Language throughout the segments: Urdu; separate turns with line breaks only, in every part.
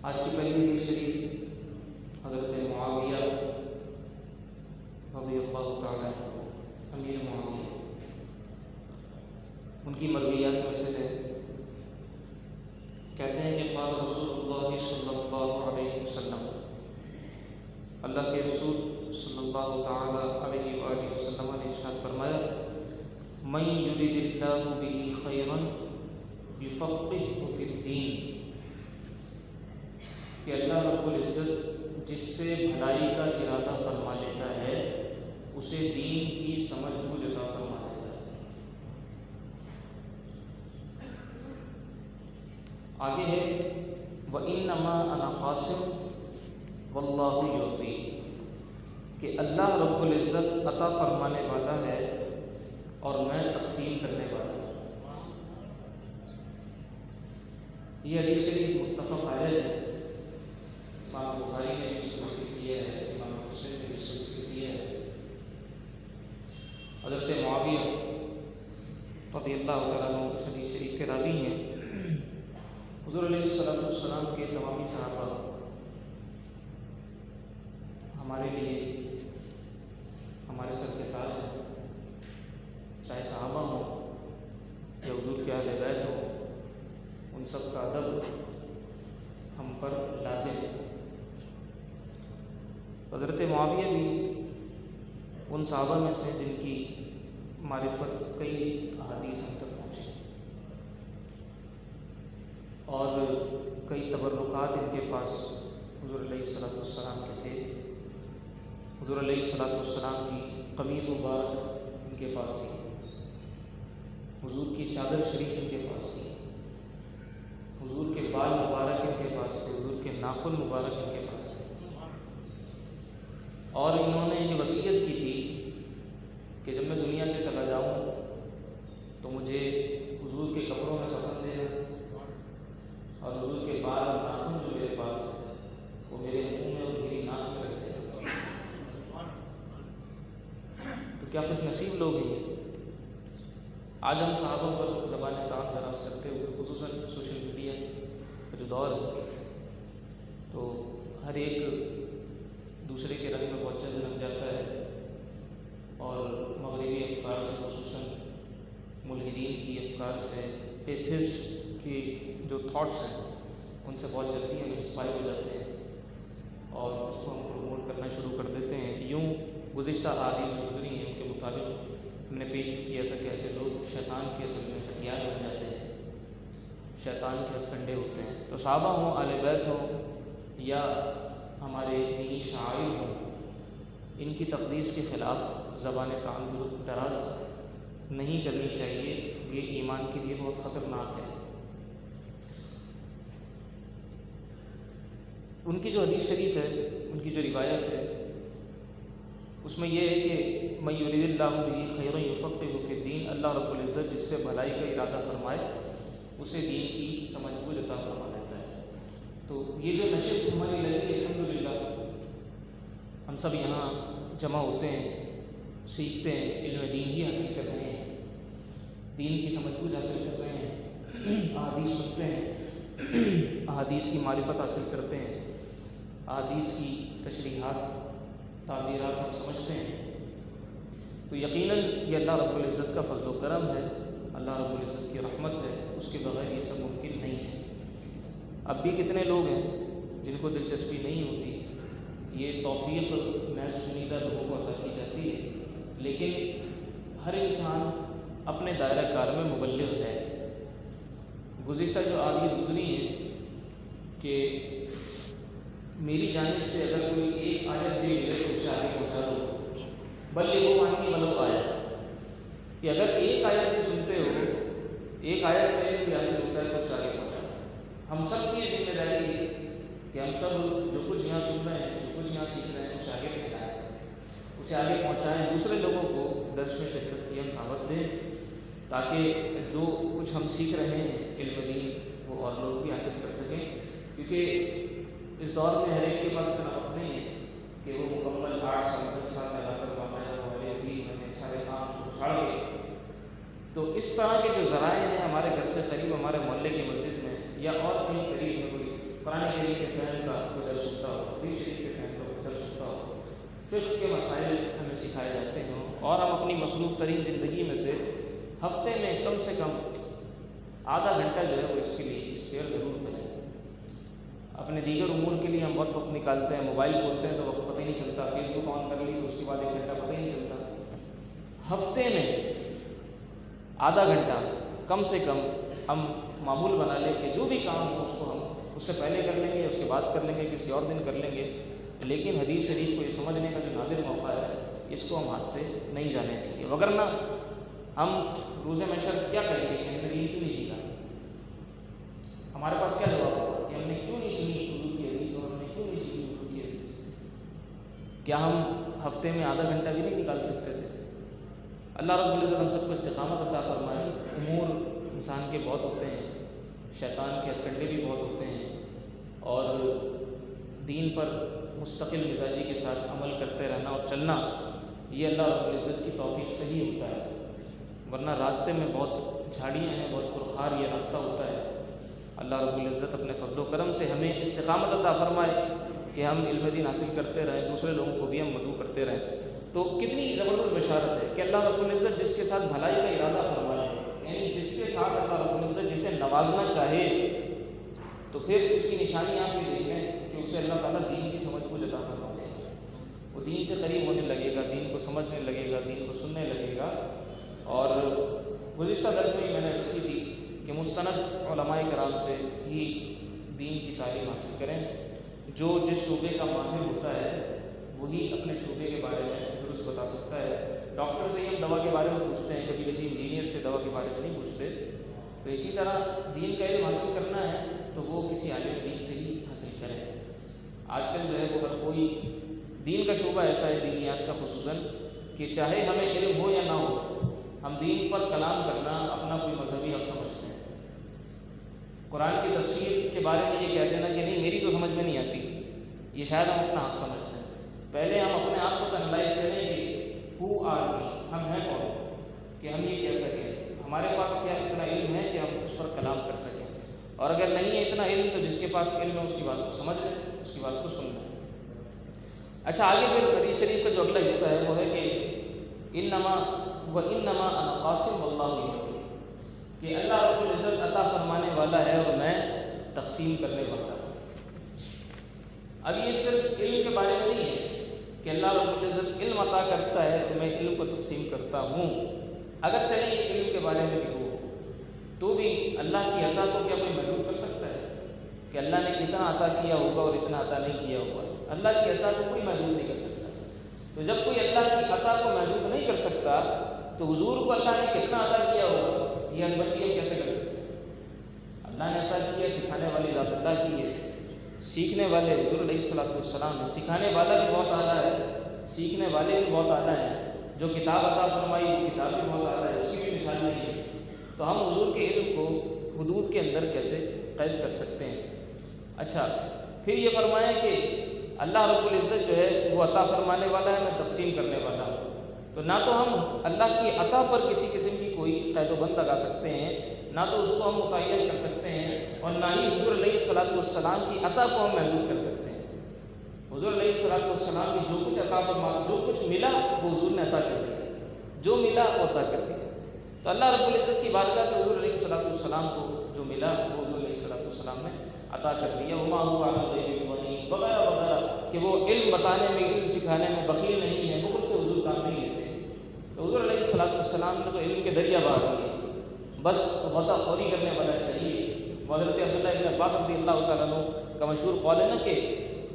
آج کی پہلی حدیث شریف حضرت معاویہ رضی اللہ تعالیٰ عنہ امیر معاویہ ان کی مرویات میں سے ہے۔ کہتے ہیں کہ قال رسول اللہ صلی اللہ علیہ وسلم، اللہ کے رسول صلی اللہ تعالیٰ علیہ وآلہ وسلم نے ارشاد فرمایا، من یرد اللہ بہ خیرا یفقہہ فی الدین، کہ اللہ رب العزت جس سے بھلائی کا ارادہ فرما لیتا ہے اسے دین کی سمجھ کو عطا فرما دیتا ہے۔ آگے ہے وَإِنَّمَا أَنَا قَاسِمٌ وَاللَّهُ يُعْطِي، کہ اللہ رب العزت عطا فرمانے والا ہے اور میں تقسیم کرنے والا ہوں۔ یہ حدیث شریف متفق علیہ ہے، امام بخاری نے بھی اس کو ذکر کیا ہے، امام مسلم نے بھی اس کو ذکر کیا ہے۔ حضرت معاویہ رضی اللہ تعالیٰ عنہ اس حدیث شریف کے راوی ہیں۔ حضور علیہ السلام کے تمامی صحابہ ہمارے لیے ہمارے سر کے تاج ہیں، چاہے صحابہ ہوں یا حضور کے اہل بیت ہوں، ان سب کا ادب ہم پر لازم ہے۔ حضرت معاویہ بھی ان صحابہ میں سے جن کی معرفت کئی احادیث ہم تک پہنچی اور کئی تبرکات ان کے پاس حضور علیہ السلام کے تھے۔ حضور علیہ السلام کی قمیض مبارک ان کے پاس تھی، حضور کی چادر شریف ان کے پاس تھی، حضور کے بال مبارک ان کے پاس تھے، حضور کے ناخن مبارک ان کے پاس تھے، اور انہوں نے یہ وصیت کی تھی کہ جب میں دنیا سے چلا جاؤں تو مجھے حضور کے کپڑوں میں کفن دینا، اور حضور کے بال اور ناخن جو میرے پاس ہے وہ میرے منہ میں اور میری ناک میں رکھ دینا۔ تو کیا خوش نصیب لوگ ہیں۔ آج ہم صحابوں پر زبان طاعت دراز کرتے ہوئے، خصوصاً سوشل میڈیا کا جو دور ہے، تو ہر ایک دوسرے کے رنگ میں بہت جلد لگ جاتا ہے، اور مغربی افکار سے، خصوصاً ملحدین کی افکار سے، ایتھسٹ کی جو تھاٹس ہیں ان سے بہت جلدی ہم انسپائر ہو جاتے ہیں اور اس کو ہم پروموٹ کرنا شروع کر دیتے ہیں۔ یوں گزشتہ احادیث جو گزری ہیں ان کے مطابق ہم نے پیش بھی کیا تھا کہ ایسے لوگ شیطان کے اصل میں ہتھیار بن جاتے ہیں، شیطان کے ہتھ کنڈے ہوتے ہیں۔ تو صحابہ ہوں، اہل بیت ہوں، یا ہمارے دینی شاعر ہوں، ان کی تقدیس کے خلاف زبان طاعت دراز نہیں کرنی چاہیے، یہ ایمان کے لیے بہت خطرناک ہے۔ ان کی جو حدیث شریف ہے، ان کی جو روایت ہے، اس میں یہ ہے کہ من یرید اللہ بہ خیرا یفقہہ فی الدین، اللہ رب العزت جس سے بھلائی کا ارادہ فرمائے اسے دین کی سمجھ کو عطا فرما دیتا ہے۔ تو یہ جو نشست ہماری لگی ہے، الحمدللہ ہم سب یہاں جمع ہوتے ہیں، سیکھتے ہیں، علم دین ہی حاصل کر رہے ہیں، دین کی سمجھ کو حاصل کر رہے ہیں، احادیث سنتے ہیں، احادیث کی معرفت حاصل کرتے ہیں، احادیث کی تشریحات، تعبیرات ہم سمجھتے ہیں۔ تو یقیناً یہ اللہ رب العزت کا فضل و کرم ہے، اللہ رب العزت کی رحمت ہے، اس کے بغیر یہ سب ممکن نہیں ہے۔ اب بھی کتنے لوگ ہیں جن کو دلچسپی نہیں ہوتی، یہ توفیق محض چنیدہ لوگوں کو عطا کی جاتی ہے، لیکن ہر انسان اپنے دائرہ کار میں مبلغ ہے۔ گزشتہ جو احادیث گزری ہیں کہ میری جانب سے اگر کوئی ایک آیت بھی ملے تو اسے آگے پہنچا دو، بلغوا عنی ولو آیہ، کہ اگر ایک آیت بھی سنتے ہو، ایک آیت کا علم بھی حاصل ہوتا ہے تو اسے آگے پہنچا دو۔ ہم سب کی ذمہ داری ہے کہ ہم سب جو کچھ یہاں سن رہے ہیں، جو کچھ یہاں سیکھ رہے ہیں، اسے آگے پھیلائیں، اسے آگے پہنچائیں، دوسرے لوگوں کو درس میں شرکت کی ہم دعوت دیں، تاکہ جو کچھ ہم سیکھ رہے ہیں علم دین وہ اور لوگ بھی حاصل کر سکیں۔ کیونکہ اس دور میں ہر ایک کے پاس اتنا وقت نہیں ہے کہ وہ مکمل 8 سال 10 سال لگا کر باقاعدہ والے بھی ہمیں سارے کام چھوڑ کے، تو اس طرح کے جو ذرائع ہیں ہمارے گھر سے قریب، ہمارے محلے کی مسجد میں یا اور کہیں قریب میں کوئی قرآن کریم کے فہم کا کوئی درس ہوتا ہو، حدیث شریف کے فہم کا کوئی درس ہوتا ہو، فقہ کے مسائل ہمیں سکھائے جاتے ہوں، اور ہم اپنی مصروف ترین زندگی میں سے ہفتے میں کم سے کم آدھا گھنٹہ جو ہے وہ اس کے لیے اسپیئر ضرور کریں۔ اپنے دیگر امور کے لیے ہم بہت وقت نکالتے ہیں، موبائل کھولتے ہیں تو وقت پتہ ہی نہیں چلتا، فیس بک آن کر لی تو اس کے بعد 1 گھنٹہ پتہ ہی نہیں چلتا۔ ہفتے میں آدھا گھنٹہ کم سے کم ہم معمول بنا لیں کہ جو بھی کام ہو اس کو ہم اس سے پہلے کر لیں گے، اس کے بعد کر لیں گے، کسی اور دن کر لیں گے، لیکن حدیث شریف کو یہ سمجھنے کا جو نادر موقع ہے اس کو ہم ہاتھ سے نہیں جانے دیں گے، وگرنہ ہم روز محشر کیا کہیں گے کہ ہم نے دین کیوں نہیں سیکھا؟ ہمارے پاس کیا جواب ہوگا کہ ہم نے کیوں نہیں سنی اردو کی حدیث اور ہم نے کیوں نہیں سنی اردو کی حدیث؟ کیا ہم ہفتے میں آدھا گھنٹہ بھی نہیں نکال سکتے تھے؟ اللہ رب العزت ہم سب کو استقامت عطا فرمائے۔ امور انسان کے بہت ہوتے ہیں، شیطان کے ہتھ کنڈے بھی بہت ہوتے ہیں، اور دین پر مستقل مزاجی کے ساتھ عمل کرتے رہنا اور چلنا یہ اللہ رب العزت کی توفیق سے ہی ہوتا ہے، ورنہ راستے میں بہت جھاڑیاں ہیں، بہت پرخار یہ راستہ ہوتا ہے۔ اللہ رب العزت اپنے فضل و کرم سے ہمیں استقامت عطا فرمائے کہ ہم علم دین حاصل کرتے رہیں، دوسرے لوگوں کو بھی ہم مدعو کرتے رہیں۔ تو کتنی زبردست بشارت ہے کہ اللہ رب العزت جس کے ساتھ بھلائی کا ارادہ فرمائے، یعنی جس کے ساتھ اللہ رب العزت جسے نوازنا چاہے تو پھر اس کی نشانی آپ یہ دیکھیں کہ اسے اللہ تعالیٰ دین کی سمجھ کو عطا فرماتے ہیں، وہ دین سے قریب ہونے لگے گا، دین کو سمجھنے لگے گا، دین کو سننے لگے گا۔ اور گزشتہ درس میں میں نے عرض کی تھی کہ مستند علماء کرام سے ہی دین کی تعلیم حاصل کریں، جو جس شعبے کا ماہر ہوتا ہے وہی اپنے شعبے کے بارے میں درست بتا سکتا ہے۔ ڈاکٹر سے ہی ہم دوا کے بارے میں پوچھتے ہیں، کبھی کسی انجینئر سے دوا کے بارے میں نہیں پوچھتے، تو اسی طرح دین کا علم حاصل کرنا ہے تو وہ کسی عالم دین سے ہی حاصل کریں۔ آج کل جو ہے وہ ہر کوئی دین کا شعبہ ایسا ہے، دینیات کا خصوصاً، کہ چاہے ہمیں علم ہو یا نہ ہو، ہم دین پر کلام کرنا اپنا کوئی مذہبی حق سمجھتے ہیں۔ قرآن کی تفسیر کے بارے میں یہ کہہ دینا کہ نہیں میری تو سمجھ میں نہیں آتی، یہ شاید ہم اپنا حق سمجھتے ہیں۔ پہلے ہم اپنے آپ کو انالائز کریں کہ ہو آر وی، ہم ہیں کون کہ ہم یہ کہہ سکیں، ہمارے پاس کیا اتنا علم ہے کہ ہم اس پر کلام کر سکیں، اور اگر نہیں ہے اتنا علم تو جس کے پاس علم ہے اس کی بات کو سمجھ لیں، اس کی بات کو سن لیں۔ اچھا، آگے پھر حدیث شریف کا جو اگلا حصہ ہے وہ ہے کہ انما انا قاسم واللہ یحکم، کہ اللہ رب العزت عطا فرمانے والا ہے اور میں تقسیم کرنے والا ہوں۔ اب یہ صرف علم کے بارے میں نہیں ہے کہ اللہ رب العزت علم عطا کرتا ہے اور میں علم کو تقسیم کرتا ہوں، اگر چلے علم کے بارے میں بھی ہو تو بھی اللہ کی عطا کو کیا کوئی محدود کر سکتا ہے کہ اللہ نے اتنا عطا کیا ہوگا اور اتنا عطا نہیں کیا ہوگا؟ اللہ کی عطا کو کوئی محدود نہیں کر سکتا۔ تو جب کوئی اللہ کی عطا کو محدود نہیں کر سکتا تو حضور کو اللہ نے کتنا عطا کیا ہوگا یہ حد ہم کیسے کر سکتے ہیں؟ اللہ نے عطا کیا، سکھانے والی ذات اللہ کی ہے، سیکھنے والے حضور علیہ الصلوۃ والسلام ہیں، سکھانے والا بھی بہت اعلیٰ ہے، سیکھنے والے بھی بہت اعلیٰ ہیں، جو کتاب عطا فرمائی وہ کتاب بھی بہت اعلیٰ ہے، اس کی بھی مثال نہیں ہے۔ تو ہم حضور کے علم کو حدود کے اندر کیسے قید کر سکتے ہیں؟ اچھا، پھر یہ فرمایا کہ اللہ رب العزت جو ہے وہ عطا فرمانے والا ہے، میں تقسیم کرنے والا ہوں۔ تو نہ تو ہم اللہ کی عطا پر کسی قسم کی کوئی قید و بند لگا سکتے ہیں، نہ تو اس کو ہم متعین کر سکتے ہیں، اور نہ ہی حضور علیہ الصلوۃ والسلام کی عطا کو ہم محدود کر سکتے ہیں۔ حضور علیہ الصلوۃ والسلام کی جو کچھ عطا فرما، جو کچھ ملا وہ حضور نے عطا کر دیا، جو ملا وہ عطا کر دیا۔ تو اللہ رب العزت کی بارگاہ سے حضور علیہ الصلوۃ والسلام کو جو ملا وہ حضور علیہ الصلوۃ والسلام نے عطا کر دیا۔ وما هو علی الغیب بضنین وغیرہ وغیرہ، کہ وہ علم بتانے میں، علم سکھانے میں بخیل نہیں ہے، وہ خود سے حضور کام نہیں لیتے۔ تو حضور علیہ الصلوۃ والسلام نے تو علم کے دریا بہا دیے، بس غوطہ خوری کرنے والا چاہیے۔ حضرت عبداللہ ابن عباس رضی اللہ تعالیٰ عنہ کا مشہور قول ہے نا کہ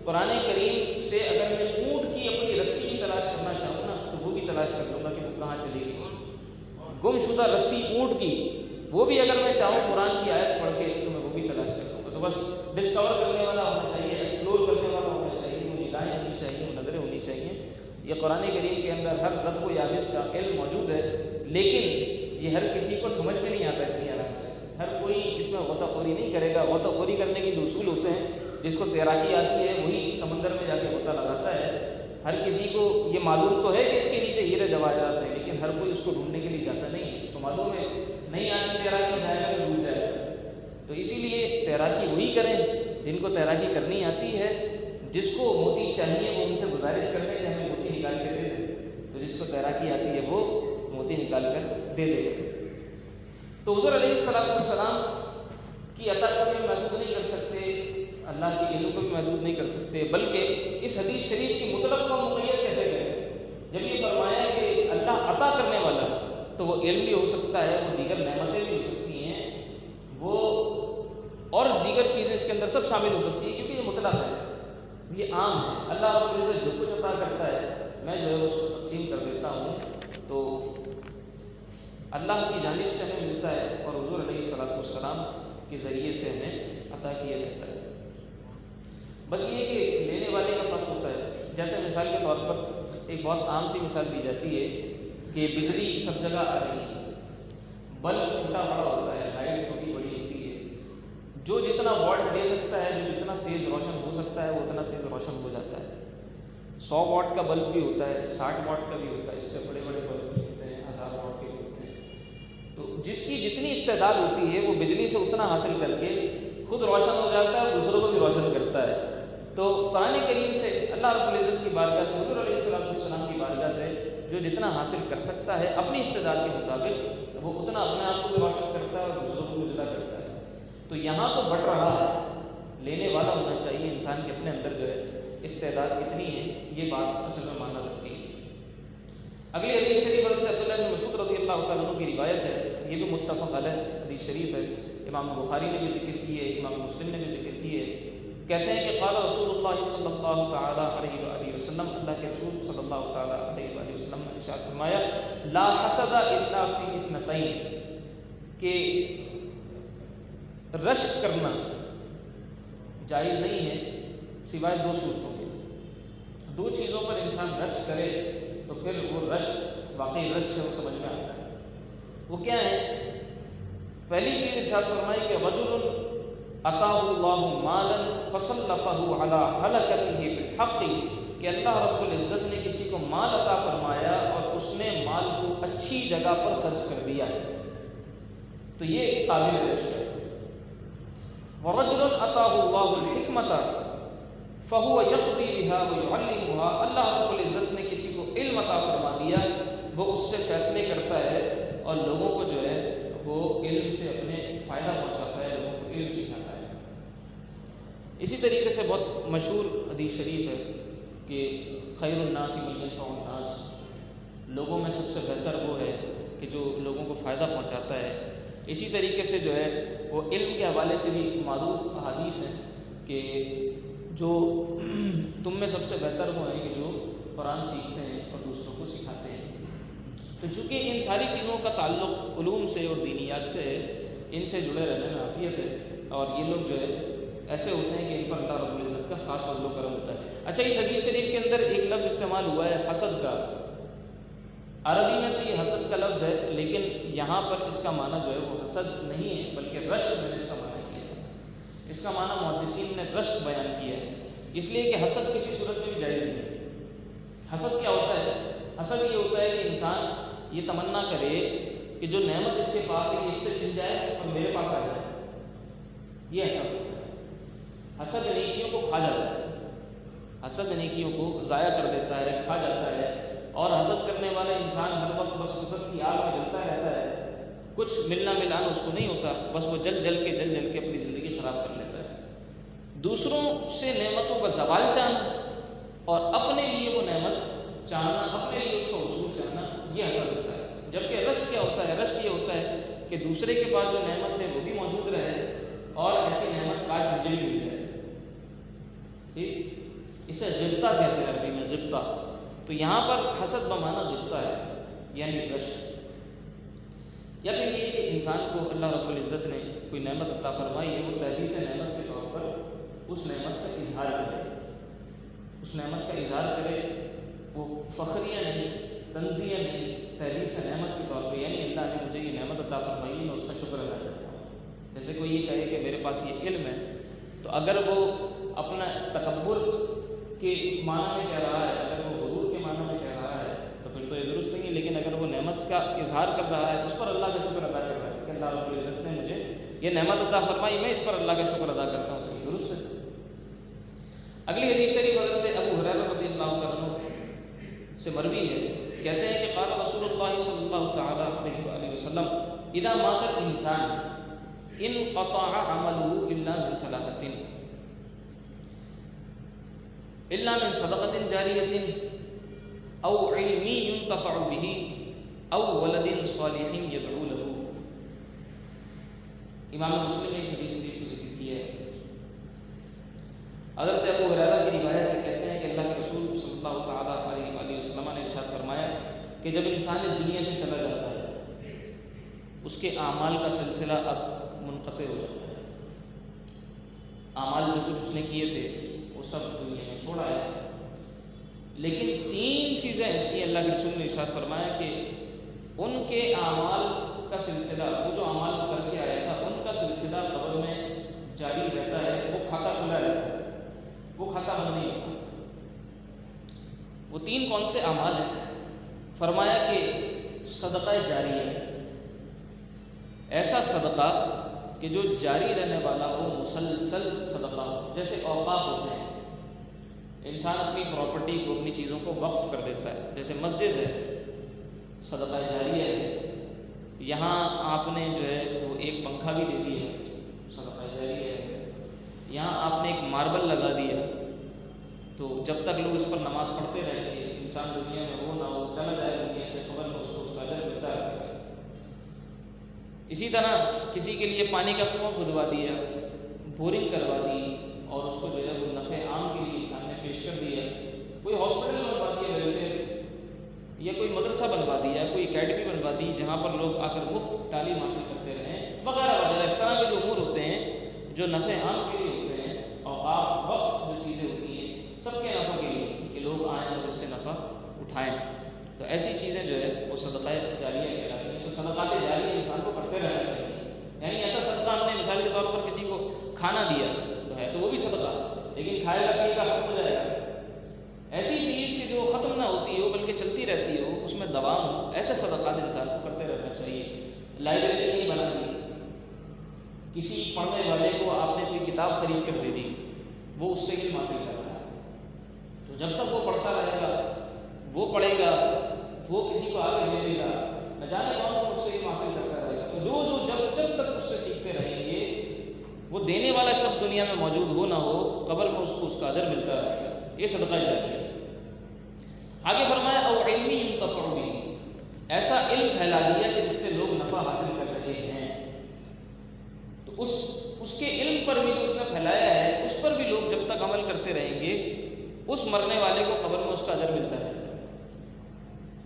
قرآن کریم سے اگر میں اونٹ کی اپنی رسی کی تلاش کرنا چاہوں نا تو وہ بھی تلاش کر لوں گا کہ وہ کہاں چلی گئی۔ گم شدہ رسی اونٹ کی، وہ بھی اگر میں چاہوں قرآن کی آیت پڑھ کے تو میں وہ بھی تلاش کر لوں گا۔ تو بس ڈسکور کرنے والا ہونا چاہیے، ایکسپلور کرنے والا ہونا چاہیے، وہ نگاہیں ہونی چاہیے، وہ نظریں ہونی چاہیے۔ یہ قرآن کریم کے اندر ہر رد و یابس کا علم موجود ہے، لیکن یہ ہر کسی کو سمجھ میں نہیں آتا اتنی آرام سے، ہر کوئی اس میں غوطہ خوری نہیں کرے گا۔ غوطہ خوری کرنے کے جو اصول ہوتے ہیں، جس کو تیراکی آتی ہے وہی سمندر میں جا کے غوطہ لگاتا ہے۔ ہر کسی کو یہ معلوم تو ہے کہ اس کے نیچے ہیرے جواہرات ہیں، لیکن ہر کوئی اس کو ڈھونڈنے کے لیے جاتا نہیں ہے، اس کو معلوم ہے نہیں آتی تیراکی، جائے گا تو ڈوب جائے گا۔ تو اسی لیے تیراکی وہی کریں جن کو تیراکی کرنی آتی ہے، جس کو موتی چاہیے وہ ان سے گزارش کر دیں کہ ہمیں موتی نکال کے دے دیں، تو جس کو تیراکی آتی ہے وہ موتی نکال کر دے دے۔ تو حضور علیہ السلام کی عطا کو بھی محدود نہیں کر سکتے، اللہ کے علم کو بھی محدود نہیں کر سکتے، بلکہ اس حدیث شریف کی مطلق کو مقید کیسے کریں؟ جب یہ فرمایا کہ اللہ عطا کرنے والا، تو وہ علم بھی ہو سکتا ہے، وہ دیگر نعمتیں بھی ہو سکتی ہیں، وہ اور دیگر چیزیں اس کے اندر سب شامل ہو سکتی ہیں، کیونکہ یہ مطلق ہے، یہ عام ہے۔ اللہ رب العزت جو کچھ عطا کرتا ہے میں جو ہے اس کو تقسیم کر دیتا ہوں، تو اللہ کی جانب سے ہمیں ملتا ہے اور حضور علیہ السلام کے ذریعے سے ہمیں عطا کیا جاتا ہے۔ بس یہ کہ لینے والے کا فرق ہوتا ہے۔ جیسے مثال کے طور پر ایک بہت عام سی مثال دی جاتی ہے کہ بجلی سب جگہ آ رہی ہے، بلب چھوٹا بڑا ہوتا ہے، لائٹ چھوٹی بڑی ہوتی ہے، جو جتنا واٹ دے سکتا ہے، جو جتنا تیز روشن ہو سکتا ہے وہ اتنا تیز روشن ہو جاتا ہے۔ 100 واٹ کا بلب بھی ہوتا ہے، 60 واٹ کا بھی ہوتا ہے، اس سے بڑے بڑے بلب بھی ہوتے ہیں، 1000 واٹ کے بھی ہوتے ہیں۔ تو جس کی جتنی استعداد ہوتی ہے وہ بجلی سے اتنا حاصل کر کے خود روشن ہو جاتا ہے اور دوسروں کو بھی روشن کرتا ہے۔ تو قرآن کریم سے اللہ رب العزت کی بارگاہ سے، حضور علیہ السلام کی بارگاہ سے جو جتنا حاصل کر سکتا ہے اپنی استعداد کے مطابق، وہ اتنا اپنے آپ کو بھی روشن کرتا ہے اور دوسروں کو اجلا کرتا ہے۔ تو یہاں تو بڑھ رہا ہے، لینے والا ہونا چاہیے انسان کے اپنے اندر جو ہے استعداد کتنی ہے، یہ بات اصل میں معنی رکھتی ہے۔ اگلی حدیث شریف حضرت عبداللہ بن مسعود رضی اللہ تعالیٰ عنہ کی روایت ہے، یہ بھی متفق علیہ حدیث شریف ہے، امام بخاری نے بھی ذکر کی ہے، امام مسلم نے بھی ذکر کی ہے۔ کہتے ہیں کہ قال رسول اللہ صلی اللہ تعالیٰ علیہ وآلہ وسلم، اللہ کے رسول صلی اللہ تعالیٰ علیہ وآلہ وسلم نے ارشاد فرمایا، لا حسد الا فی اثنتین، کہ رشک کرنا جائز نہیں ہے سوائے دو صورتوں کے۔ دو چیزوں پر انسان رشک کرے تو پھر وہ رشک واقعی رشک ہے، وہ سمجھ میں آتا ہے۔ وہ کیا ہے؟ پہلی چیز ارشاد فرمائی کہ رجل عطاہ اللہ مالا فسلطہ علی ہلکتہ فی الحق، کہ اللہ رب العزت نے کسی کو مال عطا فرمایا اور اس نے مال کو اچھی جگہ پر خرچ کر دیا، تو یہ تعبیر رشک ہے۔ وَرَجُلٌ أَتَاهُ اللَّهُ الْحِكْمَةَ فَهُوَ يَقْضِي بِهَا وَيُعَلِّمُهَا، اللہ رب العزت نے کسی کو علم عطا فرما دیا، وہ اس سے فیصلے کرتا ہے اور لوگوں کو جو ہے وہ علم سے اپنے فائدہ پہنچاتا ہے، لوگوں کو علم سکھاتا ہے۔ اسی طریقے سے بہت مشہور حدیث شریف ہے کہ خیر الناس من ينفع الناس، لوگوں میں سب سے بہتر وہ ہے کہ جو لوگوں کو فائدہ پہنچاتا ہے۔ اسی طریقے سے جو ہے وہ علم کے حوالے سے بھی معروف احادیث ہیں کہ جو تم میں سب سے بہتر وہ ہیں کہ جو قرآن سیکھتے ہیں اور دوسروں کو سکھاتے ہیں۔ تو چونکہ ان ساری چیزوں کا تعلق علوم سے اور دینیات سے ہے، ان سے جڑے رہنے میں عافیت ہے، اور یہ لوگ جو ہے ایسے ہوتے ہیں کہ ان پر اللہ رب العزت کا خاص فضل و کرم ہوتا ہے۔ اچھا، اس حدیث شریف کے اندر ایک لفظ استعمال ہوا ہے حسد کا۔ عربی میں تو یہ حسد کا لفظ ہے، لیکن یہاں پر اس کا معنی جو ہے وہ حسد نہیں ہے بلکہ رشک میں نے اس کا معنی کیا ہے۔ اس کا معنی محدثین نے رشک بیان کیا ہے، اس لیے کہ حسد کسی صورت میں بھی جائز نہیں ہے۔ حسد کیا ہوتا ہے؟ حسد یہ ہوتا ہے کہ انسان یہ تمنا کرے کہ جو نعمت اس کے پاس ہے اس سے چھن جائے اور میرے پاس آ جائے، یہ حسد ہوتا ہے۔ حسد نیکیوں کو کھا جاتا ہے، حسد نیکیوں کو ضائع کر دیتا ہے، کھا جاتا ہے، اور حسد کرنے والا انسان ہر وقت بس حسد کی آگ میں جلتا رہتا ہے، کچھ ملنا ملانا اس کو نہیں ہوتا، بس وہ جل جل کے اپنی زندگی خراب کر لیتا ہے۔ دوسروں سے نعمتوں کا زوال چاہنا اور اپنے لیے وہ نعمت چاہنا، اپنے لیے اس کا حصول چاہنا، یہ حسد ہوتا ہے۔ جبکہ رشک کیا ہوتا ہے؟ رشک یہ ہوتا ہے کہ دوسرے کے پاس جو نعمت ہے وہ بھی موجود رہے اور ایسی نعمت کاش مجھے بھی مل جائے۔ ٹھیک، اسے غبطہ کہتے ہیں عربی میں، غبطہ۔ تو یہاں پر حسد بمعنی غبطہ ہے، یعنی رشک۔ یا پھر یہ کہ انسان کو اللہ رب العزت نے کوئی نعمت عطا فرمائی ہے، وہ تحدیث نعمت کے طور پر اس نعمت کا اظہار کرے، اس نعمت کا اظہار کرے، وہ فخریہ نہیں، تنزیہ نہیں، تحدیث نعمت کے طور پہ، یعنی اللہ نے مجھے یہ نعمت عطا فرمائی ہے، میں اس کا شکر ادا کرتا ہوں۔ جیسے کوئی یہ کہے کہ میرے پاس یہ علم ہے، تو اگر وہ اپنا تکبر کے معنی میں کہہ رہا ہے، اگر وہ غرور کے معنی میں کہہ رہا ہے تو پھر تو یہ درست نہیں ہے، لیکن اگر وہ نعمت کا اظہار کر رہا ہے، اس پر اللہ کا شکر ادا کر رہا ہے کہ اللہ رب العزت نے مجھے یہ نعمت عطا فرمائی، میں اس پر اللہ کا شکر ادا کرتا ہوں، تو یہ درست ہے۔ اگلی حدیث شریف حضرت ابو ہریرہ رضی اللہ تعالیٰ عنہ سے مروی ہے، کہتے ہیں کہ قال رسول اللہ صلی اللہ تعالیٰ علیہ وآلہ وسلم اذا مات الانسان انقطع عمله الا من ثلاثة الا من صدقة جاریة او علم ينتفع به او ولد صالح يدعو له۔ امام مسلم نے اس حدیث شریف کو ذکر کیا ہے۔ حضرت ابو ہریرہ کی روایت ہے، کہتے ہیں کہ اللہ کے رسول صلی اللہ تعالیٰ علیہ وآلہ وسلم نے ارشاد فرمایا کہ جب انسان اس دنیا سے چلا جاتا ہے اس کے اعمال کا سلسلہ اب منقطع ہو جاتا ہے۔ اعمال جو کچھ اس نے کیے تھے وہ سب دنیا میں چھوڑا ہے، لیکن تین چیزیں ایسی ہیں اللہ کے رسول نے ارشاد فرمایا کہ ان کے اعمال کا سلسلہ، وہ جو اعمال کر کے آیا تھا ان کا سلسلہ قبر میں جاری رہتا ہے، وہ کھاتا کھلا رہتا ہے، وہ کھاتا بند نہیں ہوتا۔ وہ تین کون سے اعمال ہیں؟ فرمایا کہ صدقہ جاریہ ہے، ایسا صدقہ کہ جو جاری رہنے والا ہو، مسلسل صدقہ ہو، جیسے اوقاف ہوتے ہیں، انسان اپنی پراپرٹی کو، اپنی چیزوں کو وقف کر دیتا ہے، جیسے مسجد ہے صدقہ جاریہ ہے، یہاں آپ نے جو ہے وہ ایک پنکھا بھی دے دیا صدقہ جاریہ ہے، یہاں آپ نے ایک ماربل لگا دیا، تو جب تک لوگ اس پر نماز پڑھتے رہیں گے، انسان دنیا میں ہو نہ ہو چلا جائے دنیا سے، قبر میں اس کو اس کا اجر ملتا ہے۔ اسی طرح کسی کے لیے پانی کا کنواں کھدوا دیا، بورنگ کروا دی، اور اس کو جو ہے وہ نفع عام کے لیے انسان نے پیش کر دیا، کوئی ہاسپٹل بنوا دیا ویلفیئر، یا کوئی مدرسہ بنوا دیا، کوئی اکیڈمی بنوا دی جہاں پر لوگ آ کر مفت تعلیم حاصل کرتے رہیں، وغیرہ وغیرہ۔ اس طرح کے جو امور ہوتے ہیں جو نفع عام کے لیے ہوتے ہیں، اوقاف وقف جو چیزیں ہوتی ہیں سب کے نفع کے لیے کہ لوگ آئیں اور اس سے نفع اٹھائیں، تو ایسی چیزیں جو ہے وہ صدقہ جاریہ کہلاتی ہیں۔ تو صدقات جاریہ انسان کو کرتے رہنا چاہیے، یعنی ایسا صدقہ ہم نے مثال کے طور پر کسی کو کھانا دیا تو ہے تو وہ بھی صدقہ، لیکن کھائے گا پیے گا ختم ہو جائے گا۔ ایسی چیز کہ جو ختم نہ ہوتی ہو بلکہ چلتی رہتی ہو، اس میں دوام ہو، ایسے صدقات انسان کو کرتے رہنا چاہیے۔ لائبریری نہیں بنا دی، کسی پڑھنے والے کو آپ نے کوئی کتاب خرید کر دے دی، وہ اس سے علم حاصل کر رہا ہے، تو جب تک وہ پڑھتا رہے گا، وہ پڑھے گا، وہ کسی کو آگے دے دے گا، نہ جانے کون کو اس سے علم حاصل کرتا رہے گا۔ تو جو جب تک اس سے سیکھتے رہیں گے، وہ دینے والا شخص دنیا میں موجود ہو نہ ہو، قبر میں اس کو اس کا اجر ملتا رہے گا۔ یہ صدقہ جاریہ ہے۔ آگے فرمایا او علم ينتفع به، ایسا علم پھیلا دیا کہ جس سے لوگ نفع حاصل کر رہے ہیں، تو اس کے علم پر بھی جو اس نے پھیلایا ہے اس پر بھی لوگ جب تک عمل کرتے رہیں گے، اس مرنے والے کو قبر میں اس کا اجر ملتا رہے گا۔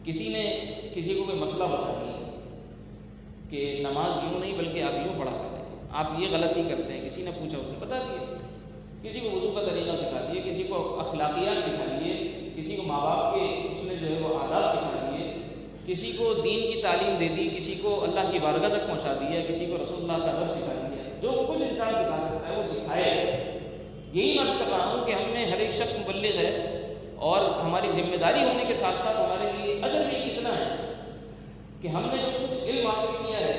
کسی نے کسی کو کوئی مسئلہ بتا دیا کہ نماز یوں نہیں بلکہ آپ یوں پڑھا کریں، آپ یہ غلطی کرتے ہیں، کسی نے پوچھا اس نے بتا دیا، کسی کو وضو کا طریقہ سکھا دیے، کسی کو اخلاقیات سکھا دیے، کسی کو ماں باپ کے اس نے جو ہے وہ آداب سکھا دیے، کسی کو دین کی تعلیم دے دی، کسی کو اللہ کی بارگاہ تک پہنچا دیا، کسی کو رسول اللہ کا ادب سکھا دیا، جو کچھ انسان سکھا سکتا ہے وہ سکھائے۔ یہی میں کر رہا ہوں کہ ہم نے ہر ایک شخص مبلغ ہے، اور ہماری ذمہ داری ہونے کے ساتھ ساتھ ہمارے لیے اجر بھی کتنا ہے کہ ہم نے جو کچھ علم حاصل کیا ہے،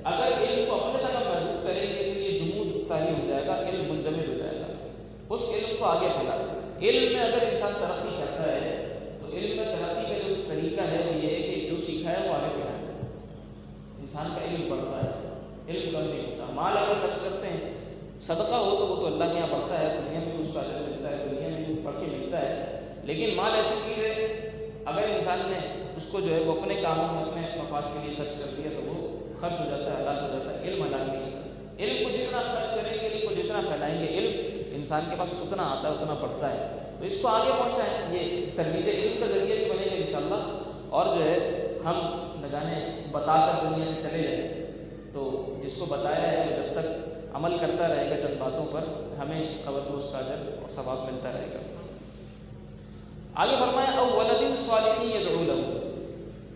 اگر علم کو اپنے تک ہم محدود کریں گے تو یہ جمود طاری ہو جائے گا، علم منجمد ہو جائے گا۔ اس علم کو آگے پھیلاتے ہیں۔ علم میں اگر انسان ترقی چاہتا ہے تو علم میں ترقی کا جو طریقہ ہے وہ یہ ہے کہ جو سیکھا ہے وہ آگے سکھائے۔ انسان کا علم بڑھتا ہے، علم کم نہیں ہوتا۔ مال اگر خرچ کرتے ہیں، صدقہ ہو تو وہ تو اللہ کے یہاں بڑھتا ہے، دنیا میں بھی اس کا اجر ملتا ہے، دنیا میں بھی پڑھ کے ملتا ہے، لیکن مال ایسی چیز ہے اگر انسان نے اس کو جو ہے وہ اپنے کاموں میں اپنے مفاد کے لیے خرچ کر دیا تو وہ خرچ ہو جاتا ہے، ہلاک ہو جاتا ہے۔ علم ہلاک نہیں ہوتا۔ علم کو جتنا خرچ کریں گے، علم کو جتنا پھیلائیں گے، علم انسان کے پاس اتنا آتا ہے، اتنا پڑھتا ہے۔ تو اس کو آگے پہنچائیں، یہ ترویج علم کا ذریعہ بھی بنے گا انشاءاللہ، اور جو ہے ہم نہ جانے بتا کر دنیا سے چلے جائیں تو جس کو بتایا ہے وہ جب تک عمل کرتا رہے گا چند باتوں پر، ہمیں قبر میں اس کا اجر اور ثواب ملتا رہے گا۔ آگے فرمایا او ولد صالح یدعو له،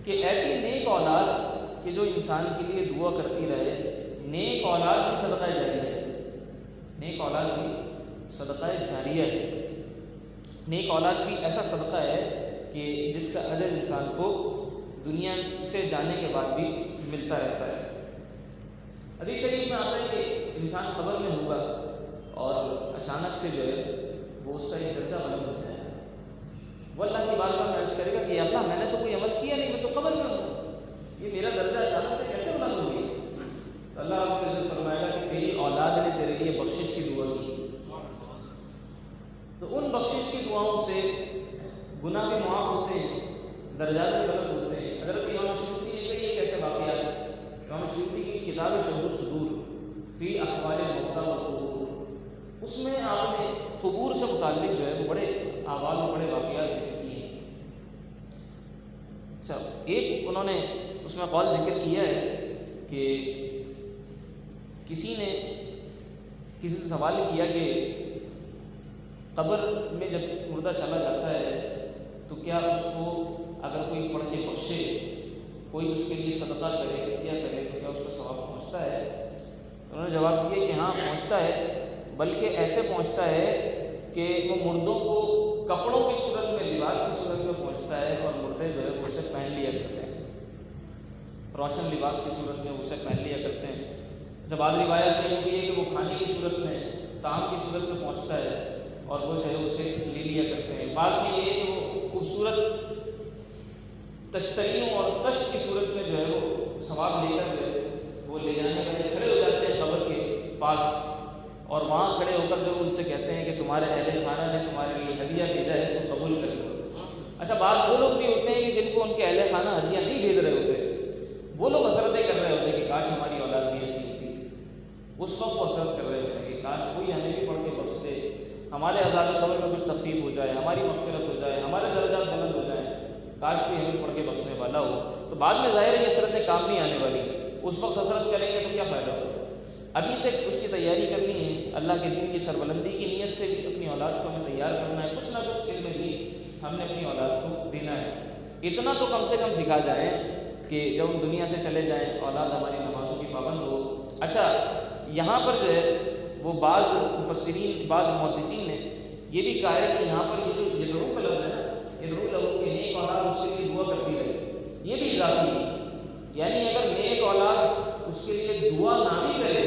کہ ایسی نیک اولاد کہ جو انسان کے لیے دعا کرتی رہے۔ نیک اولاد بھی صدقہ جاریہ ہے، نیک اولاد بھی صدقہ جاریہ ہے۔ نیک اولاد بھی ایسا صدقہ ہے کہ جس کا اجر انسان کو دنیا سے جانے کے بعد بھی ملتا رہتا ہے۔ حدیث شریف میں آتا ہے کہ انسان قبر میں ہوگا اور اچانک سے جو ہے وہ اس کا ایک درجہ بلند ہو جائے گا. وہ اللہ کی بارگاہ میں عرض کرے گا کہ اللہ میں نے تو کوئی عمل کیا نہیں, میں تو قبر میں ہوں, یہ میرا درجہ اچانک سے کیسے بلند ہو گیا؟ تو اللہ رب العزت فرمائے گا کہ تیری اولاد نے تیرے لیے بخشش کی دعا کی. تو ان بخشش کی دعاؤں سے گناہ بھی معاف ہوتے ہیں, درجات بھی بلند ہوتے ہیں. حضرت امام سیوطی نے کئی ایک ایسے واقعات, امام سیوطی کی کتاب شرح الصدور فی احوال الموتى والقبور, اس میں آپ نے قبور سے متعلق جو ہے وہ بڑے احوال و بڑے واقعات ذکر کیے ہیں. اچھا, ایک انہوں نے اس میں قول ذکر کیا ہے کہ کسی نے کسی سے سوال کیا کہ قبر میں جب مردہ چلا جاتا ہے تو کیا اس کو اگر کوئی پڑھ کے بخشے, کوئی اس کے لیے صدقہ کرے, کیا کرے, تو کیا اس کو ثواب پہنچتا ہے؟ انہوں نے جواب دیا کہ ہاں پہنچتا ہے, بلکہ ایسے پہنچتا ہے کہ وہ مردوں کو کپڑوں کی صورت میں, لباس کی صورت میں پہنچتا ہے, اور مردے جو ہے وہ اسے پہن لیا کرتے ہیں, روشن لباس کی صورت میں اسے پہن لیا کرتے ہیں. جب بعض روایت میں یہ بھی ہے کہ وہ کھانے کی صورت میں, طعام کی صورت میں پہنچتا ہے اور وہ جو ہے اسے لے لیا کرتے ہیں. بعض میں یہ ہے کہ وہ خوبصورت تشتریوں اور تشت کی صورت میں جو ہے وہ ثواب لے کر جو ہے وہ لے جانے والے کھڑے ہو جاتے ہیں قبر کے پاس, اور وہاں کھڑے ہو کر جو ان سے کہتے ہیں کہ تمہارے اہل خانہ نے تمہارے لیے ہدیہ بھیجا ہے, اس کو قبول کر لو. اچھا, بعض وہ لوگ بھی ہوتے ہیں کہ جن کو ان کے اہل خانہ ہدیہ نہیں بھیج رہے ہوتے, وہ لوگ حسرتیں کر رہے ہوتے ہیں کہ کاش ہماری اولاد بھی ایسی ہوتی. اس وقت وہ حسرت کر رہے ہوتے ہیں کہ کاش کوئی ہمیں بھی پڑھ کے بخش دے, ہمارے عذاب قبر میں کچھ تخفیف ہو جائے, ہماری مغفرت ہو جائے, ہمارے درجات بلند ہو جائیں, کاش کوئی ہمیں پڑھ کے بخشنے والا ہو. تو بعد میں ظاہر ہے یہ حسرتیں کام نہیں آنے والی, اس وقت حسرت کریں گے تو کیا فائدہ ہوگا. ابھی سے اس کی تیاری کرنی ہے, اللہ کے دین کی سربلندی کی نیت سے بھی اپنی اولاد کو ہمیں تیار کرنا ہے, کچھ نہ کچھ علم دین ہم نے اپنی اولاد کو دینا ہے. اتنا تو کم سے کم سکھا جائیں کہ جب ہم دنیا سے چلے جائیں اولاد ہماری نمازوں کی پابند ہو. اچھا, یہاں پر جو ہے وہ بعض مفسرین, بعض محدثین نے یہ بھی کہا ہے کہ یہاں پر یہ جو یدعو کا لفظ ہے نا, یدعو لہو کہ نیک اولاد اس کے لیے دعا کرتی ہے, یہ بھی اضافی ہے. یعنی اگر نیک اولاد اس کے لیے دعا نہ بھی کرے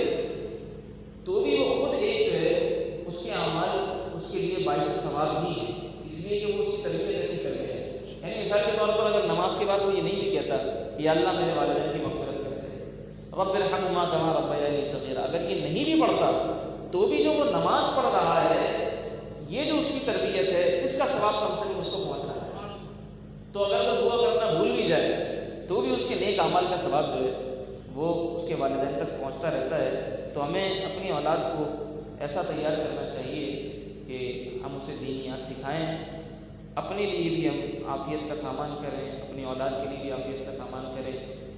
تو بھی وہ خود ایک جو ہے اس کے اعمال اس کے لیے باعث ثواب ہی ہے, اس لیے کہ وہ اس کی تربیت ایسی کر رہے ہیں. یعنی مثال کے طور پر اگر نماز کے بعد وہ یہ نہیں بھی کہتا کہ یا اللہ میرے والدین کی مغفرت کرتے ہیں, رب ارحمہما کما ربیانی صغیرا, اگر یہ نہیں بھی پڑھتا تو بھی جو وہ نماز پڑھ رہا ہے, یہ جو اس کی تربیت ہے, اس کا ثواب کم سے کم اس کو پہنچ رہا ہے. تو اگر وہ دعا کرنا بھول بھی جائے تو بھی اس کے نیک اعمال کا ثواب جو ہے وہ اس کے والدین تک پہنچتا رہتا ہے. تو ہمیں اپنی اولاد کو ایسا تیار کرنا چاہیے کہ ہم اسے دینیات سکھائیں, اپنے لیے بھی ہم عافیت کا سامان کریں, اپنی اولاد کے لیے بھی عافیت کا سامان کریں.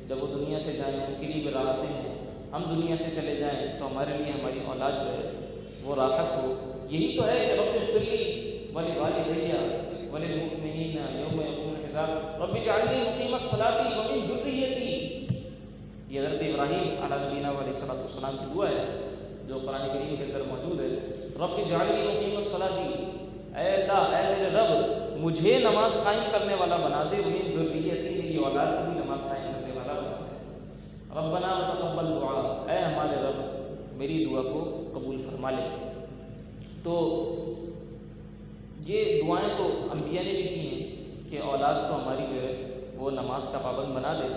جب وہ دنیا سے جائیں ان کے لیے بھی راحتیں ہوں, ہم دنیا سے چلے جائیں تو ہمارے لیے ہماری اولاد جو ہے وہ راحت ہو. یہی تو ہے کہ رب اغفر لی ولوالدی وللمؤمنین یوم یقوم الحساب رب اجعلنی مقیم الصلاۃ ومن ذریتی. یہ حضرت ابراہیم علیہ نبینا علیہ الصلوۃ والسلام کی دعا ہے جو قرآن کریم کے اندر موجود ہے. رب اجعلنی مقیم الصلاۃ, اے اللہ, اے میرے رب مجھے نماز قائم کرنے والا بنا دے, ومن ذریتی, میری اولاد کو بھی نماز قائم کرنے والا بنا دے. ربنا وتقبل دعا, اے ہمارے رب میری دعا کو قبول فرما لے. تو یہ دعائیں تو انبیاء نے بھی کی ہیں کہ اولاد کو ہماری جو ہے وہ نماز کا پابند بنا دے.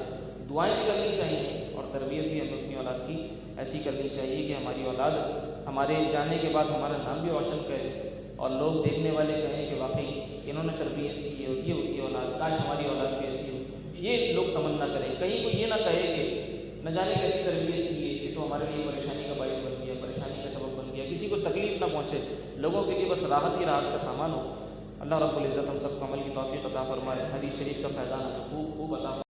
دعائیں بھی کرنی چاہیے اور تربیت بھی ہمیں اپنی اولاد کی ایسی کرنی چاہیے کہ ہماری اولاد ہمارے جانے کے بعد ہمارا نام بھی روشن کرے اور لوگ دیکھنے والے کہیں کہ واقعی انہوں نے تربیت کی ہے, یہ ہوتی ہے اولاد, کاش ہماری اولاد بھی ایسی ہو. یہ لوگ تمنا کریں, کہیں کوئی یہ نہ کہے کہ نہ جانے کیسی تربیت کی ہے, یہ تو ہمارے لیے پریشانی کا باعث بن گیا, پریشانی کا سبب بن گیا. کسی کو تکلیف نہ پہنچے, لوگوں کے لیے بس راحت ہی راحت کا سامان ہو. اللہ رب العزت ہم سب کو عمل کی توفیق عطا فرمائے, حدیث شریف کا فیضان ہمیں خوب عطا فرمائے.